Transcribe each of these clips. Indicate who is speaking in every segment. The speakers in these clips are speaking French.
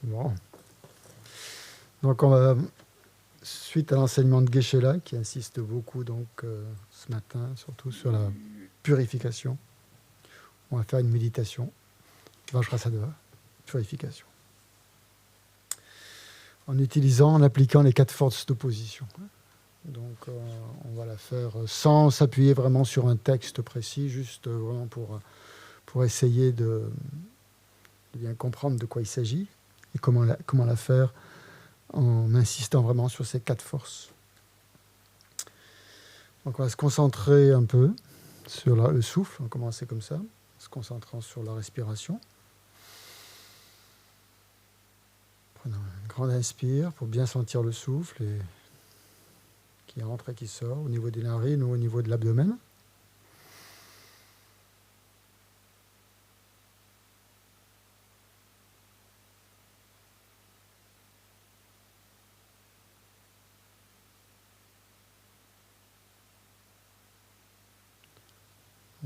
Speaker 1: Bon. Donc, suite à l'enseignement de Geshe-la, qui insiste beaucoup ce matin, surtout sur la purification, on va faire une méditation, Vajrasattva, purification, en appliquant les 4 forces d'opposition. Donc, on va la faire sans s'appuyer vraiment sur un texte précis, juste vraiment pour essayer de bien comprendre de quoi il s'agit et comment la faire en insistant vraiment sur ces 4 forces. Donc, on va se concentrer un peu sur le souffle. On va commencer comme ça, en se concentrant sur la respiration. Prenons une grande inspire pour bien sentir le souffle qui entre et qui sort au niveau des narines ou au niveau de l'abdomen.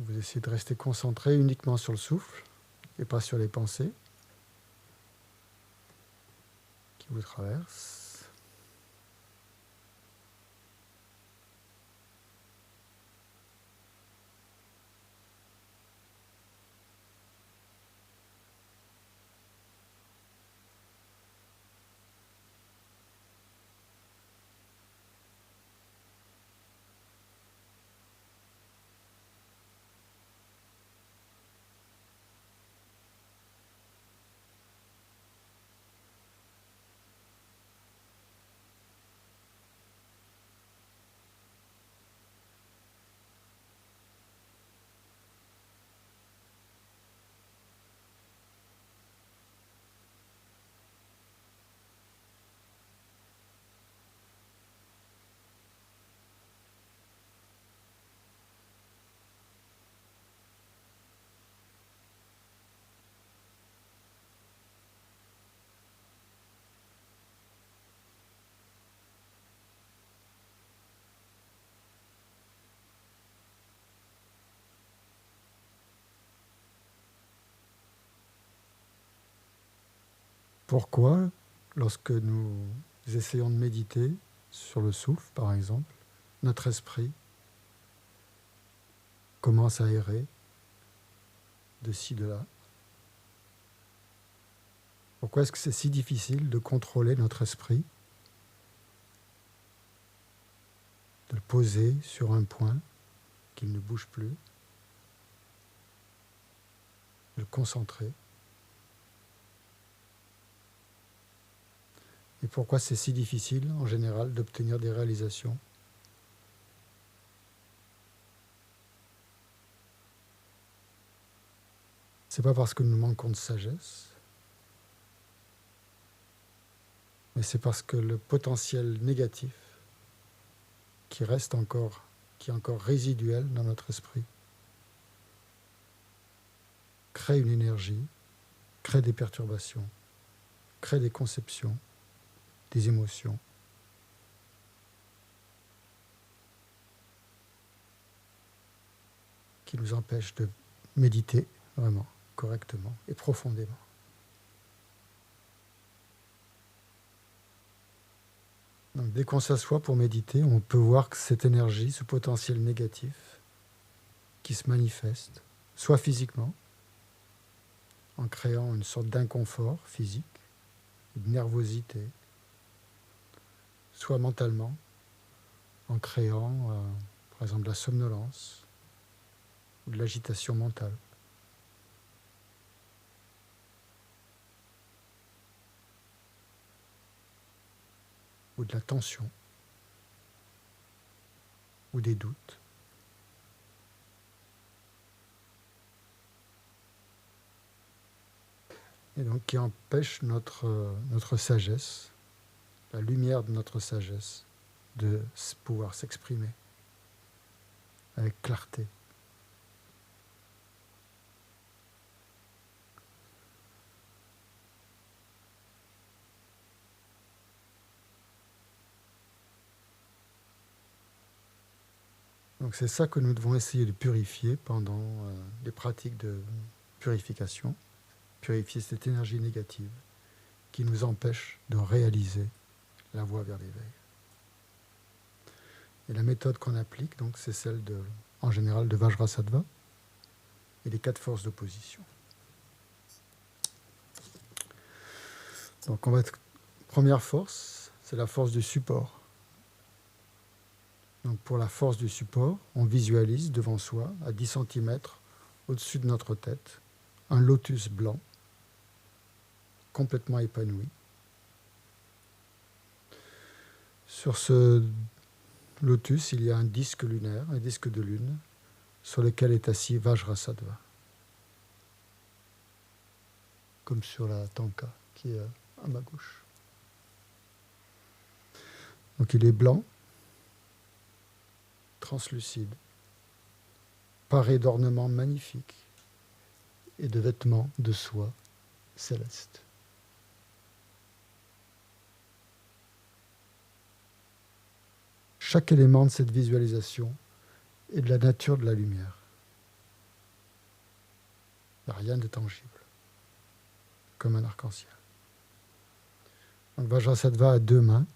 Speaker 1: Vous essayez de rester concentré uniquement sur le souffle et pas sur les pensées qui vous traversent. Pourquoi, lorsque nous essayons de méditer sur le souffle, par exemple, notre esprit commence à errer de ci, de là? Pourquoi est-ce que c'est si difficile de contrôler notre esprit, de le poser sur un point, qu'il ne bouge plus, de le concentrer? Et pourquoi c'est si difficile, en général, d'obtenir des réalisations? C'est pas parce que nous manquons de sagesse, mais c'est parce que le potentiel négatif qui est encore résiduel dans notre esprit, crée une énergie, crée des perturbations, crée des conceptions, des émotions. Qui nous empêchent de méditer vraiment, correctement et profondément. Donc, dès qu'on s'assoit pour méditer, on peut voir que cette énergie, ce potentiel négatif, qui se manifeste, soit physiquement, en créant une sorte d'inconfort physique, de nervosité, soit mentalement, en créant, par exemple, de la somnolence ou de l'agitation mentale. Ou de la tension, ou des doutes. Et donc qui empêche notre sagesse, la lumière de notre sagesse, de pouvoir s'exprimer avec clarté. Donc c'est ça que nous devons essayer de purifier pendant les pratiques de purification, purifier cette énergie négative qui nous empêchent de réaliser la voie vers l'éveil. Et la méthode qu'on applique, donc, c'est celle en général de Vajrasattva et les 4 forces d'opposition. Donc, première force, c'est la force du support. Donc, pour la force du support, on visualise devant soi, à 10 cm au-dessus de notre tête, un lotus blanc, complètement épanoui. Sur ce lotus, il y a un disque lunaire, un disque de lune, sur lequel est assis Vajrasattva, comme sur la tanka qui est à ma gauche. Donc il est blanc, translucide, paré d'ornements magnifiques et de vêtements de soie céleste. Chaque élément de cette visualisation est de la nature de la lumière. Il n'y a rien de tangible, comme un arc-en-ciel. Donc Vajrasattva a 2 mains,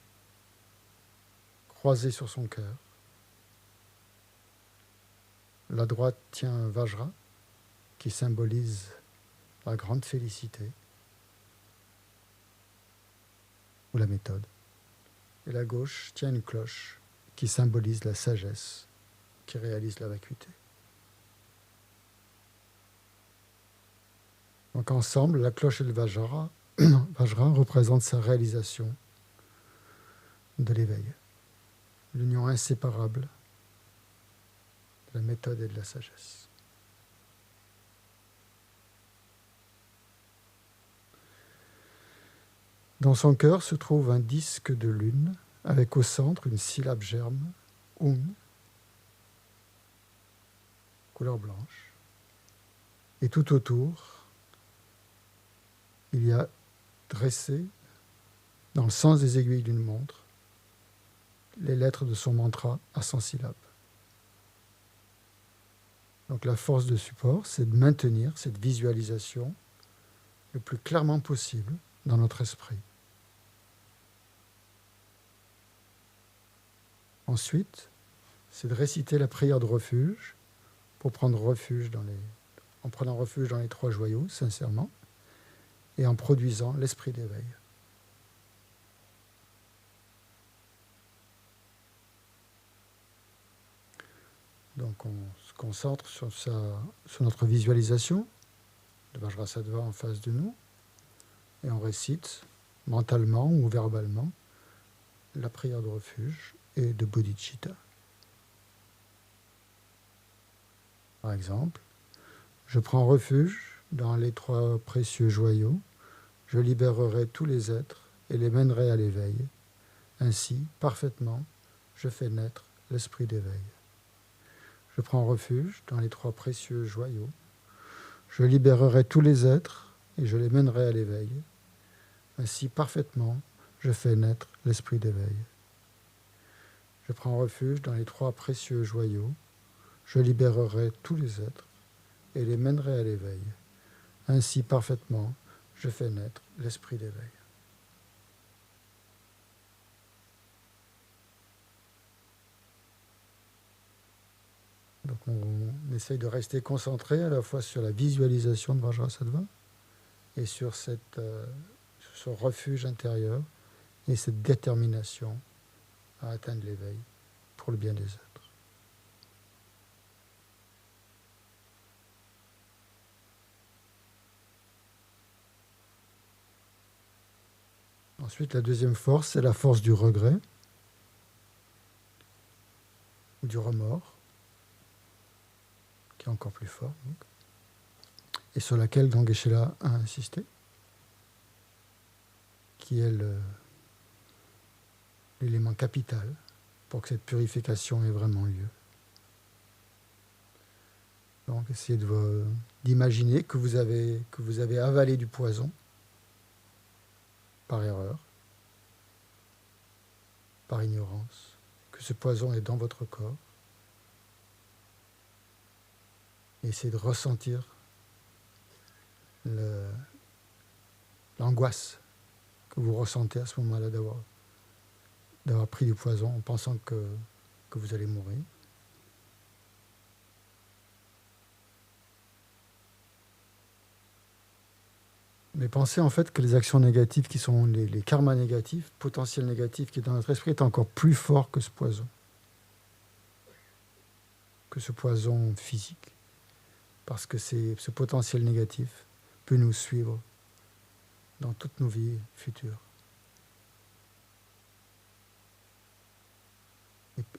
Speaker 1: croisées sur son cœur. La droite tient un Vajra, qui symbolise la grande félicité ou la méthode. Et la gauche tient une cloche, qui symbolise la sagesse, qui réalise la vacuité. Donc ensemble, la cloche et le Vajra représentent sa réalisation de l'éveil, l'union inséparable de la méthode et de la sagesse. Dans son cœur se trouve un disque de lune avec au centre une syllabe germe, couleur blanche. Et tout autour, il y a dressé, dans le sens des aiguilles d'une montre, les lettres de son mantra à 100 syllabes. Donc la force de support, c'est de maintenir cette visualisation le plus clairement possible dans notre esprit. Ensuite, c'est de réciter la prière de refuge en prenant refuge dans les 3 joyaux, sincèrement, et en produisant l'esprit d'éveil. Donc on se concentre sur notre visualisation de Vajrasattva en face de nous, et on récite mentalement ou verbalement la prière de refuge et de bodhicitta. Par exemple, je prends refuge dans les 3 précieux joyaux, je libérerai tous les êtres et les mènerai à l'éveil. Ainsi, parfaitement, je fais naître l'esprit d'éveil. Je prends refuge dans les 3 précieux joyaux, je libérerai tous les êtres et je les mènerai à l'éveil. Ainsi, parfaitement, je fais naître l'esprit d'éveil. Je prends refuge dans les 3 précieux joyaux, je libérerai tous les êtres et les mènerai à l'éveil. Ainsi, parfaitement, je fais naître l'esprit d'éveil. Donc on essaye de rester concentré à la fois sur la visualisation de Vajrasattva et sur ce refuge intérieur et cette détermination à atteindre l'éveil pour le bien des êtres. Ensuite, la deuxième force, c'est la force du regret ou du remords, qui est encore plus fort, donc, et sur laquelle donc Geshe-la a insisté, qui est l'élément capital pour que cette purification ait vraiment lieu. Donc, essayez d'imaginer que vous avez avalé du poison par erreur, par ignorance, que ce poison est dans votre corps. Et essayez de ressentir l'angoisse que vous ressentez à ce moment-là d'avoir pris du poison en pensant que vous allez mourir. Mais pensez en fait que les actions négatives qui sont les karmas négatifs, potentiels négatifs qui est dans notre esprit, est encore plus fort que ce poison physique. Parce que ce potentiel négatif peut nous suivre dans toutes nos vies futures.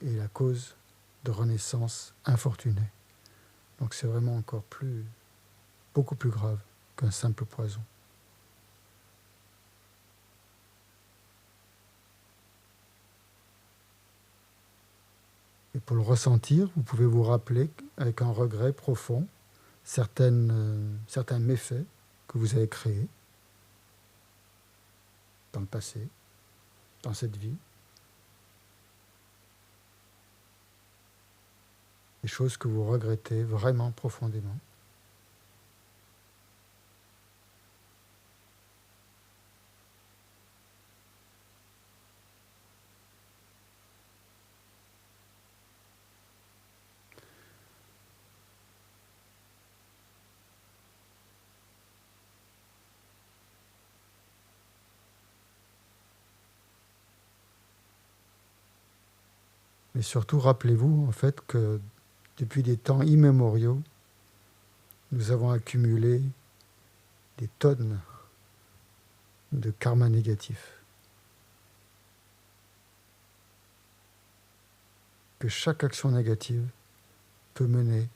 Speaker 1: Et la cause de renaissance infortunée. Donc c'est vraiment encore beaucoup plus grave qu'un simple poison. Et pour le ressentir, vous pouvez vous rappeler avec un regret profond certains méfaits que vous avez créés dans le passé, dans cette vie. Des choses que vous regrettez vraiment profondément. Mais surtout, rappelez-vous en fait que depuis des temps immémoriaux, nous avons accumulé des tonnes de karma négatif. Que chaque action négative peut mener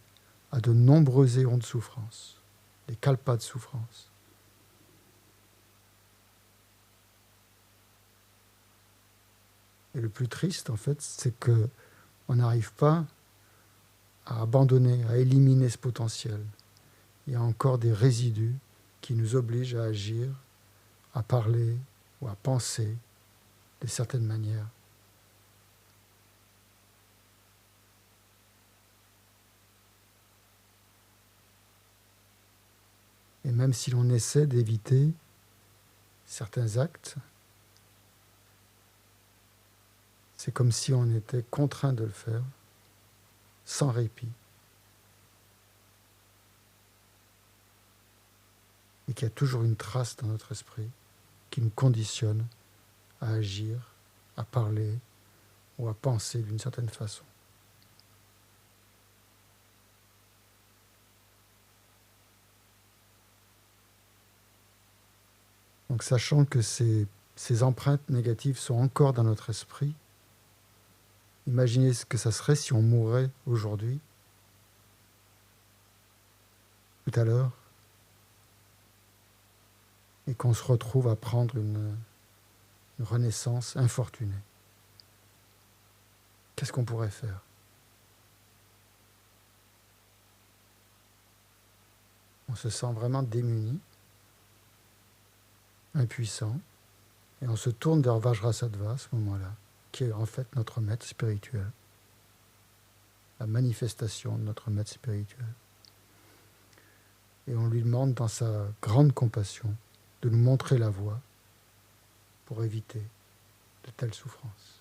Speaker 1: à de nombreux éons de souffrance, des kalpas de souffrance. Et le plus triste, en fait, c'est qu'on n'arrive pas à abandonner, à éliminer ce potentiel. Il y a encore des résidus qui nous obligent à agir, à parler ou à penser de certaines manières. Et même si l'on essaie d'éviter certains actes, c'est comme si on était contraint de le faire, sans répit. Et qu'il y a toujours une trace dans notre esprit qui nous conditionne à agir, à parler ou à penser d'une certaine façon. Donc sachant que ces empreintes négatives sont encore dans notre esprit, imaginez ce que ça serait si on mourait aujourd'hui, tout à l'heure, et qu'on se retrouve à prendre une renaissance infortunée. Qu'est-ce qu'on pourrait faire ? On se sent vraiment démuni, impuissant, et on se tourne vers Vajrasattva à ce moment-là, qui est en fait notre maître spirituel, la manifestation de notre maître spirituel. Et on lui demande dans sa grande compassion de nous montrer la voie pour éviter de telles souffrances.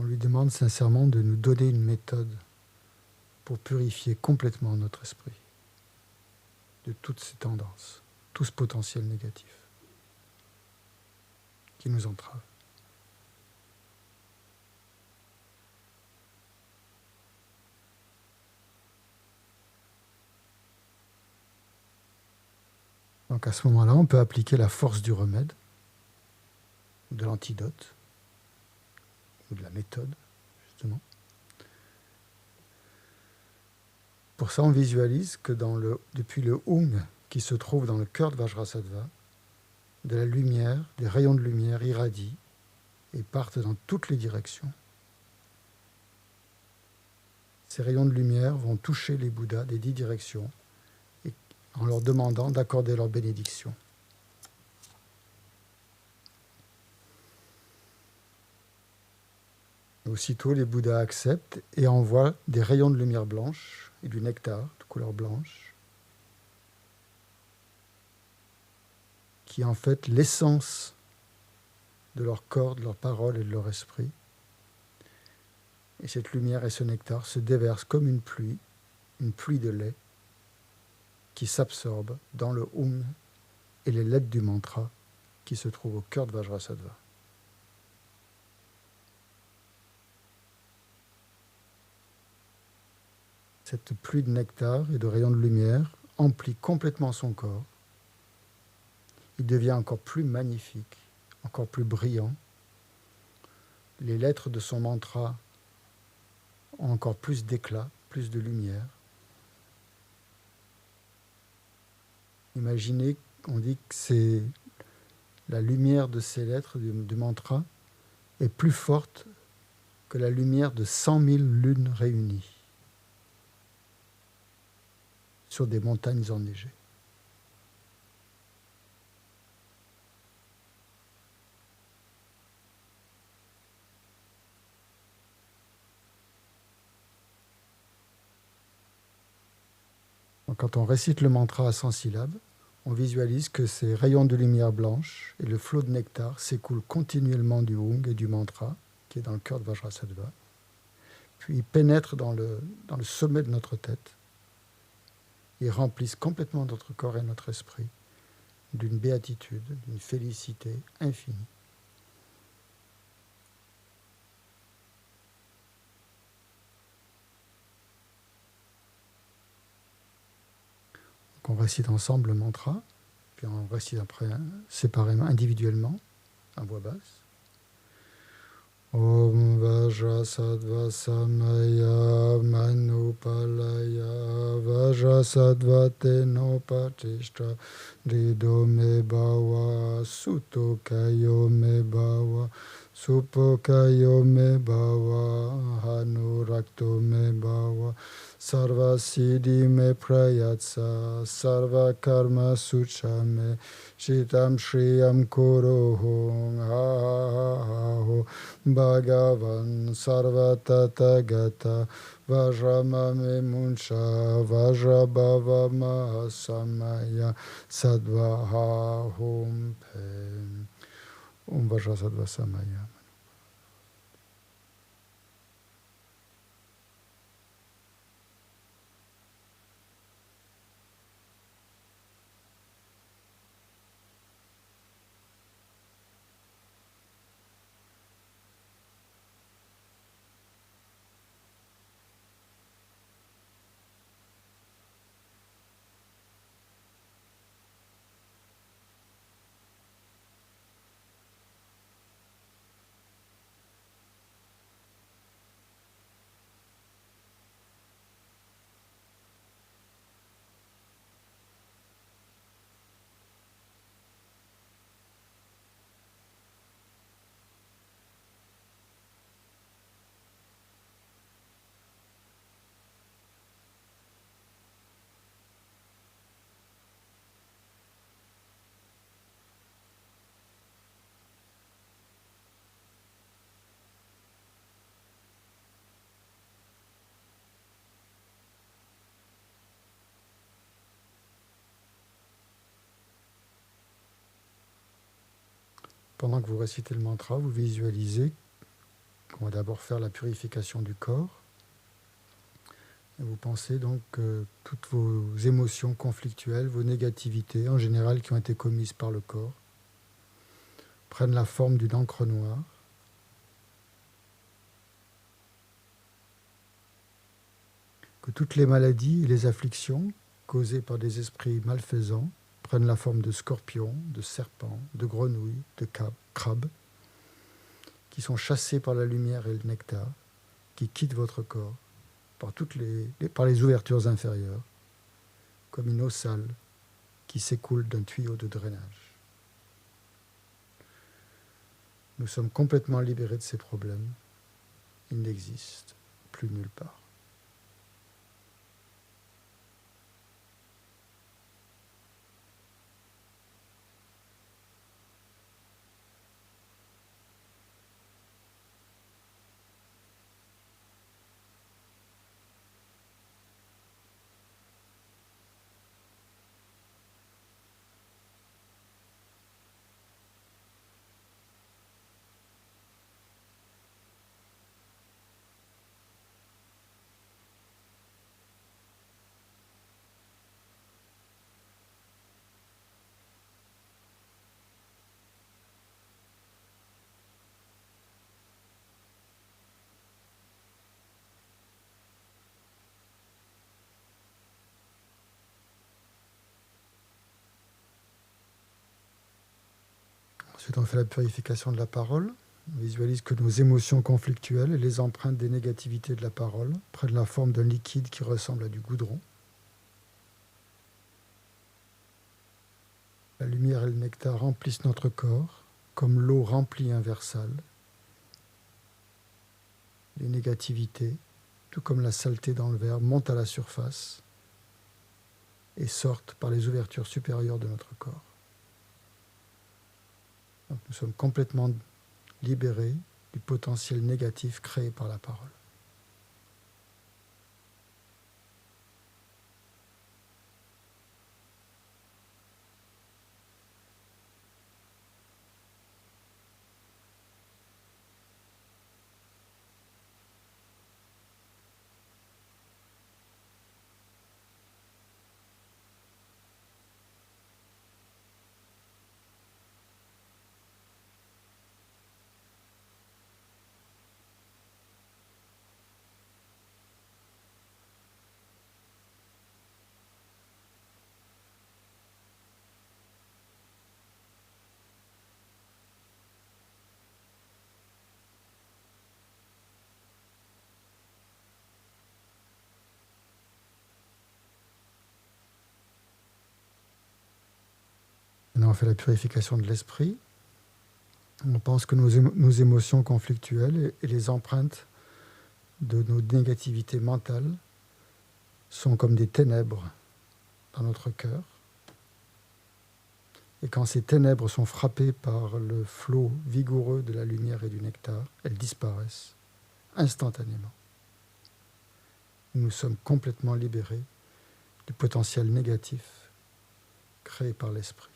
Speaker 1: On lui demande sincèrement de nous donner une méthode pour purifier complètement notre esprit de toutes ces tendances, tout ce potentiel négatif qui nous entrave. Donc à ce moment-là, on peut appliquer la force du remède, de l'antidote, ou de la méthode, justement. Pour ça, on visualise que depuis le Hung qui se trouve dans le cœur de Vajrasattva, de la lumière, des rayons de lumière irradient et partent dans toutes les directions. Ces rayons de lumière vont toucher les Bouddhas des 10 directions et en leur demandant d'accorder leur bénédiction. Aussitôt, les Bouddhas acceptent et envoient des rayons de lumière blanche et du nectar de couleur blanche, qui est en fait l'essence de leur corps, de leur parole et de leur esprit. Et cette lumière et ce nectar se déversent comme une pluie de lait, qui s'absorbe dans le Hum et les lettres du mantra qui se trouvent au cœur de Vajrasattva. Cette pluie de nectar et de rayons de lumière emplit complètement son corps. Il devient encore plus magnifique, encore plus brillant. Les lettres de son mantra ont encore plus d'éclat, plus de lumière. Imaginez, on dit que c'est la lumière de ces lettres du mantra est plus forte que la lumière de 100 000 lunes réunies sur des montagnes enneigées. Quand on récite le mantra à 100 syllabes, on visualise que ces rayons de lumière blanche et le flot de nectar s'écoulent continuellement du Hung et du mantra, qui est dans le cœur de Vajrasattva, puis ils pénètrent dans le sommet de notre tête et remplissent complètement notre corps et notre esprit d'une béatitude, d'une félicité infinie. Donc on récite ensemble le mantra, puis on récite après séparément, individuellement, à voix basse. Om Vajrasattva Samaya Manupalaya Vajrasattva Tenopatishta Rido Me Bhava Sutokayo Me Bhava Supokayo Me Bhava Hanurakto Me Bhava Sarva Siddhi Me Prayatsa Sarva Karma Suchame Shitam Shriyam Kuruhung Aho Bhagavan Sarva Tathagata Vajramame Muncha Vajrabhava Mahasamaya Sadvaha Hum Pem Om Vajrasattva Samaya. Pendant que vous récitez le mantra, vous visualisez qu'on va d'abord faire la purification du corps. Et vous pensez donc que toutes vos émotions conflictuelles, vos négativités en général qui ont été commises par le corps, prennent la forme d'une encre noire. Que toutes les maladies et les afflictions causées par des esprits malfaisants prennent la forme de scorpions, de serpents, de grenouilles, de crabes, qui sont chassés par la lumière et le nectar, qui quittent votre corps par les ouvertures inférieures, comme une eau sale qui s'écoule d'un tuyau de drainage. Nous sommes complètement libérés de ces problèmes. Ils n'existent plus nulle part. Ensuite, on fait la purification de la parole. On visualise que nos émotions conflictuelles et les empreintes des négativités de la parole prennent la forme d'un liquide qui ressemble à du goudron. La lumière et le nectar remplissent notre corps, comme l'eau remplit un verre sale. Les négativités, tout comme la saleté dans le verre, montent à la surface et sortent par les ouvertures supérieures de notre corps. Donc nous sommes complètement libérés du potentiel négatif créé par la parole. Maintenant, on fait la purification de l'esprit. On pense que nos émotions conflictuelles et les empreintes de nos négativités mentales sont comme des ténèbres dans notre cœur. Et quand ces ténèbres sont frappées par le flot vigoureux de la lumière et du nectar, elles disparaissent instantanément. Nous sommes complètement libérés du potentiel négatif créé par l'esprit.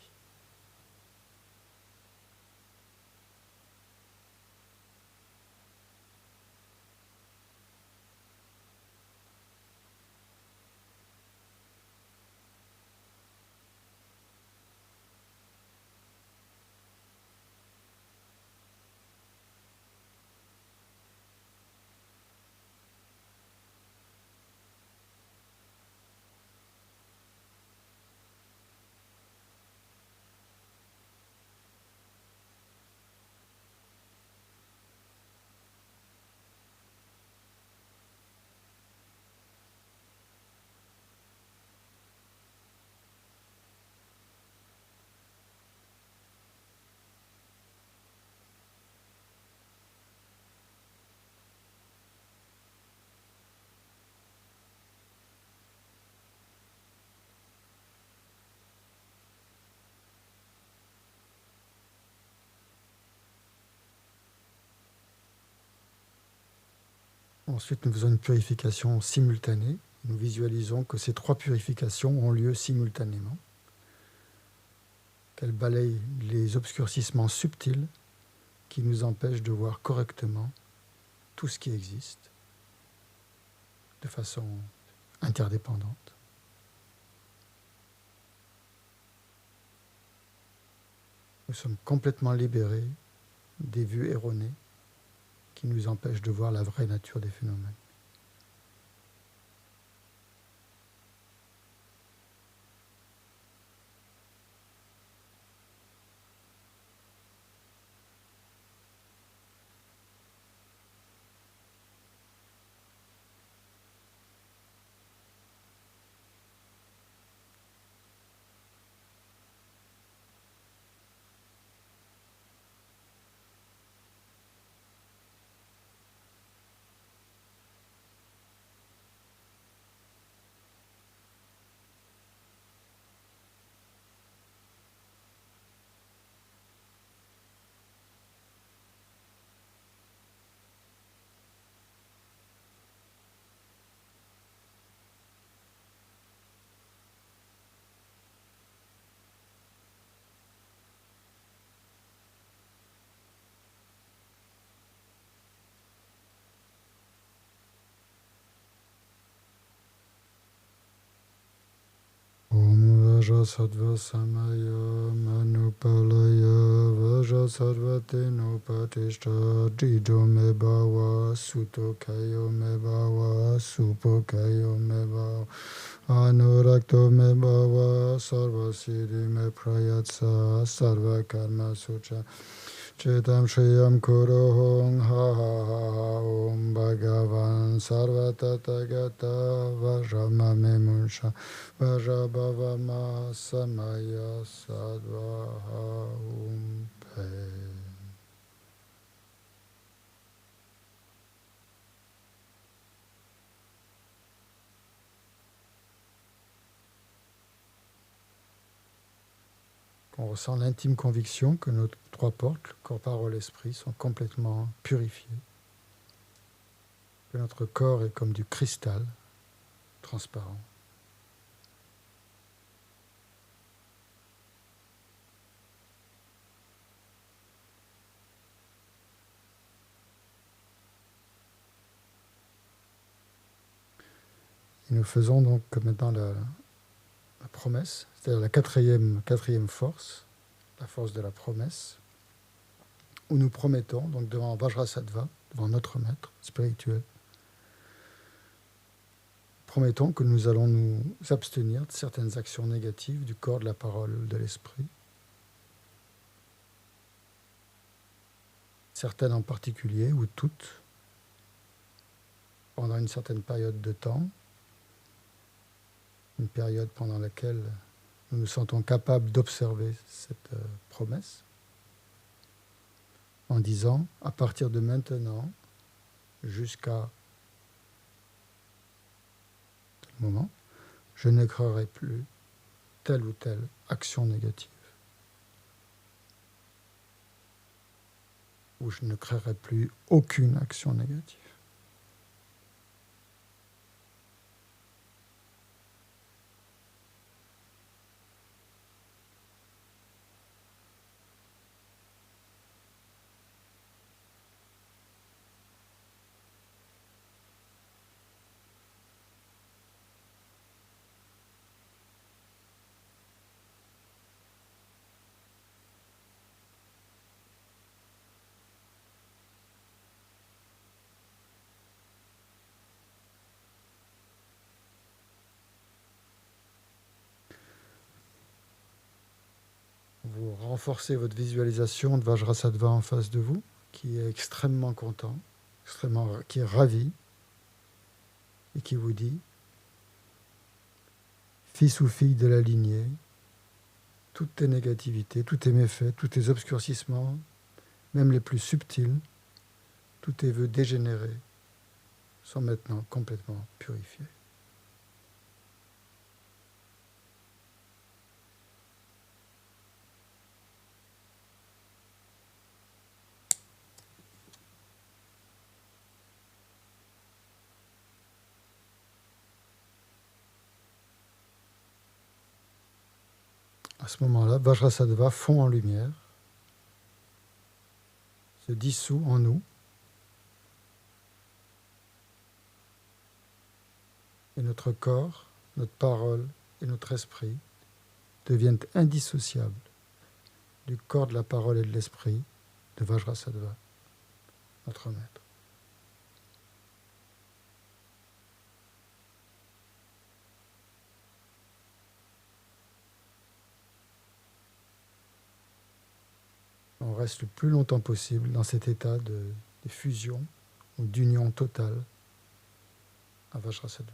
Speaker 1: Ensuite, nous faisons une purification simultanée. Nous visualisons que ces 3 purifications ont lieu simultanément, qu'elles balayent les obscurcissements subtils qui nous empêchent de voir correctement tout ce qui existe de façon interdépendante. Nous sommes complètement libérés des vues erronées qui nous empêchent de voir la vraie nature des phénomènes. Vajrasattva samaya manupalaya Vajrasattva tenopatishta Dijo me bhava Suto kayo me bhava Supo kayo me bhava Anurakto me bhava Sarva siddhi me prayatsa Sarva karma sucha Chetam Shriyam Kurohong Ha Ha Ha Ha Om Bhagavan Sarvatatagata Vajrama Memunsha Vajrabhavama Samaya Sadvaha Om Pe. On ressent l'intime conviction que nos trois portes, le corps, parole, esprit, sont complètement purifiés. Que notre corps est comme du cristal transparent. Et nous faisons donc maintenant la promesse, c'est-à-dire la quatrième force, la force de la promesse, où nous promettons, donc devant Vajrasattva, devant notre maître spirituel, promettons que nous allons nous abstenir de certaines actions négatives du corps, de la parole, de l'esprit, certaines en particulier, ou toutes, pendant une certaine période de temps, une période pendant laquelle nous nous sentons capables d'observer cette promesse, en disant, à partir de maintenant, jusqu'à tel moment, je ne créerai plus telle ou telle action négative. Ou je ne créerai plus aucune action négative. Vous renforcez votre visualisation de Vajrasattva en face de vous, qui est extrêmement content, qui est ravi, et qui vous dit, fils ou fille de la lignée, toutes tes négativités, tous tes méfaits, tous tes obscurcissements, même les plus subtils, tous tes vœux dégénérés, sont maintenant complètement purifiés. À ce moment-là, Vajrasattva fond en lumière, se dissout en nous, et notre corps, notre parole et notre esprit deviennent indissociables du corps, de la parole et de l'esprit de Vajrasattva, notre maître. On reste le plus longtemps possible dans cet état de fusion ou d'union totale à Vajrasattva.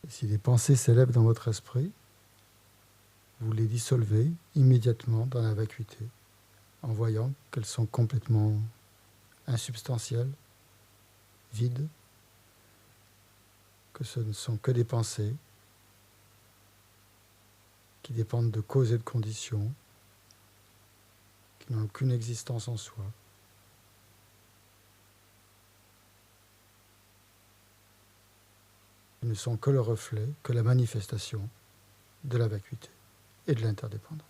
Speaker 1: Et si des pensées s'élèvent dans votre esprit, vous les dissolvez immédiatement dans la vacuité, en voyant qu'elles sont complètement insubstantielles, vides, que ce ne sont que des pensées qui dépendent de causes et de conditions, qui n'ont aucune existence en soi. Ils ne sont que le reflet, que la manifestation de la vacuité et de l'interdépendance.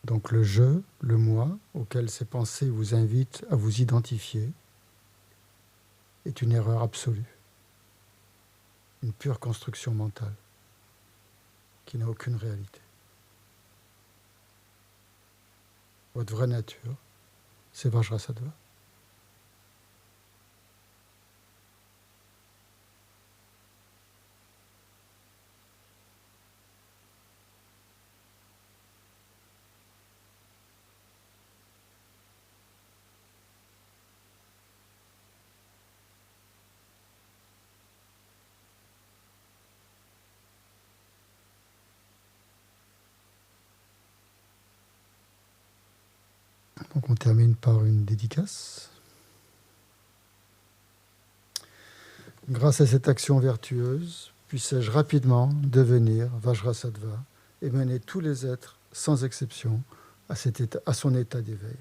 Speaker 1: Donc le je, le moi, auquel ces pensées vous invitent à vous identifier, est une erreur absolue, une pure construction mentale qui n'a aucune réalité. Votre vraie nature, c'est Vajrasattva. Donc on termine par une dédicace. Grâce à cette action vertueuse, puissais-je rapidement devenir Vajrasattva et mener tous les êtres, sans exception, à son état d'éveil.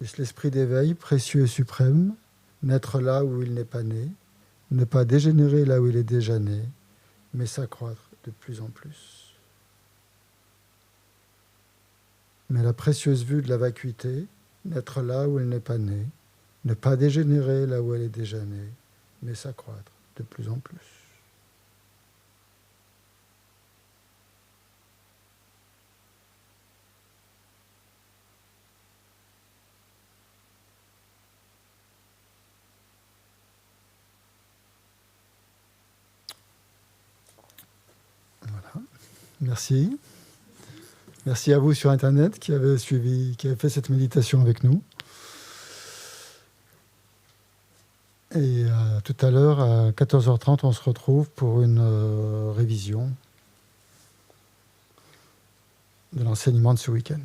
Speaker 1: Est-ce l'esprit d'éveil, précieux et suprême, naître là où il n'est pas né, ne pas dégénérer là où il est déjà né, mais s'accroître de plus en plus. Mais la précieuse vue de la vacuité, naître là où elle n'est pas née, ne pas dégénérer là où elle est déjà née, mais s'accroître de plus en plus. Voilà. Merci. Merci à vous sur Internet qui avez fait cette méditation avec nous. Et tout à l'heure, à 14h30, on se retrouve pour une révision de l'enseignement de ce week-end.